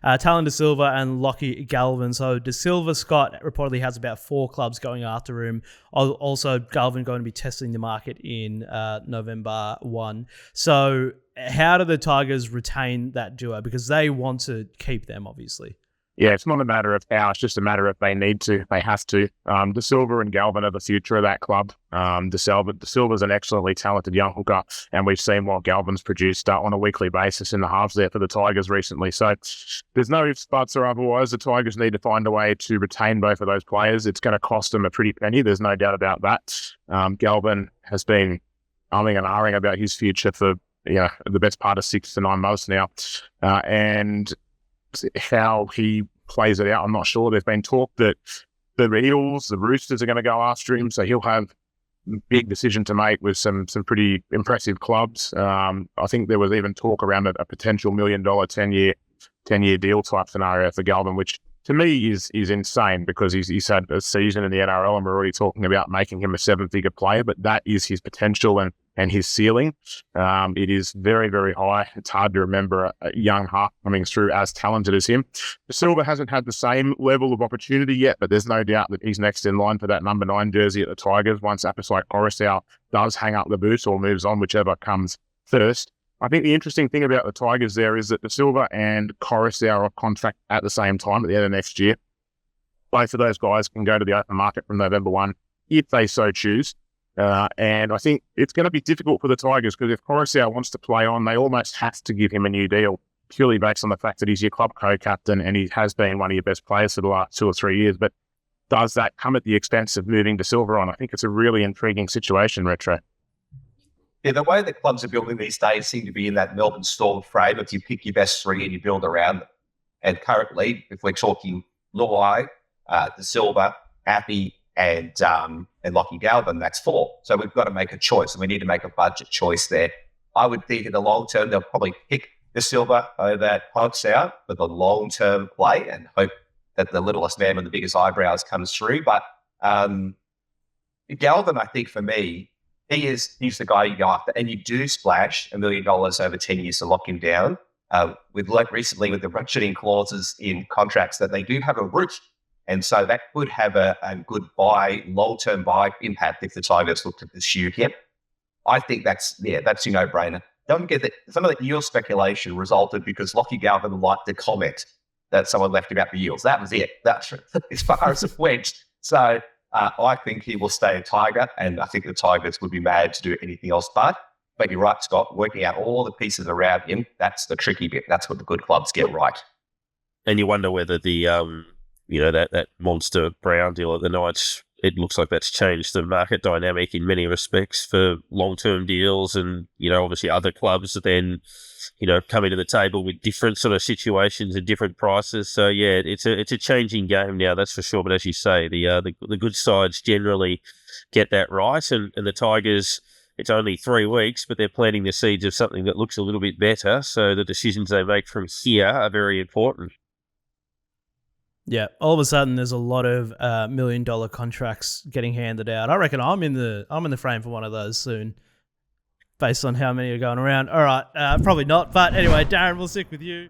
Tallyn Da Silva and Lachlan Galvin. So Da Silva, Scott, reportedly has about 4 clubs going after him. Also, Galvin going to be testing the market in November 1. So how do the Tigers retain that duo? Because they want to keep them, obviously. Yeah, it's not a matter of how, it's just a matter of they need to, they have to. Da Silva and Galvin are the future of that club. Da Silva's an excellently talented young hooker, and we've seen what Galvin's produced on a weekly basis in the halves there for the Tigers recently. So there's no ifs, buts, or otherwise. The Tigers need to find a way to retain both of those players. It's going to cost them a pretty penny. There's no doubt about that. Galvin has been umming and ahhing about his future for the best part of 6 to 9 months now, and how he plays it out, I'm not sure. There's been talk that the Eels, the Roosters are going to go after him, so he'll have a big decision to make with some pretty impressive clubs. I think there was even talk around a potential $1 million 10-year deal type scenario for Galvin, which to me is insane because he's had a season in the NRL and we're already talking about making him a 7-figure player, but that is his potential and his ceiling. It is very, very high. It's hard to remember a young half coming through as talented as him. Da Silva hasn't had the same level of opportunity yet, but there's no doubt that he's next in line for that number 9 jersey at the Tigers once Apasai Coruscant does hang up the boot or moves on, whichever comes first. I think the interesting thing about the Tigers there is that Da Silva and Coruscant are on contract at the same time at the end of next year. Both of those guys can go to the open market from November 1 if they so choose. And I think it's going to be difficult for the Tigers because if Coruscant wants to play on, they almost have to give him a new deal purely based on the fact that he's your club co-captain and he has been one of your best players for the last 2 or 3 years. But does that come at the expense of moving Da Silva on? I think it's a really intriguing situation, Retro. Yeah, the way the clubs are building these days seem to be in that Melbourne Storm frame of you pick your best 3 and you build around them. And currently, if we're talking Luai, Da Silva, Appy, and Lachlan Galvin, that's 4. So we've got to make a choice, and we need to make a budget choice there. I would think in the long term, they'll probably pick Da Silva over Coruscant for the long-term play and hope that the littlest man with the biggest eyebrows comes through. But Galvin, I think for me, he's the guy you go after, and you do splash $1 million over 10 years to lock him down. We've learned recently with the ratcheting clauses in contracts that they do have a root, and so that could have a good long-term buy impact if the Tigers look to pursue him. I think that's your no-brainer. Don't get that some of the Eels speculation resulted because Lachlan Galvin liked the comment that someone left about the Eels. That was it. That's as far as it went. So I think he will stay a Tiger, and I think the Tigers would be mad to do anything else but you're right, Scott, working out all the pieces around him, that's the tricky bit. That's what the good clubs get right. And you wonder whether the, that monster Brown deal at the Knights, it looks like that's changed the market dynamic in many respects for long-term deals and, obviously other clubs that then, coming to the table with different sort of situations and different prices. So, yeah, it's a changing game now, that's for sure. But as you say, the good sides generally get that right. And the Tigers, it's only 3 weeks, but they're planting the seeds of something that looks a little bit better. So the decisions they make from here are very important. Yeah, all of a sudden there's a lot of $1 million contracts getting handed out. I reckon I'm in the frame for one of those soon, based on how many are going around. All right, probably not, but anyway, Darren, we'll stick with you.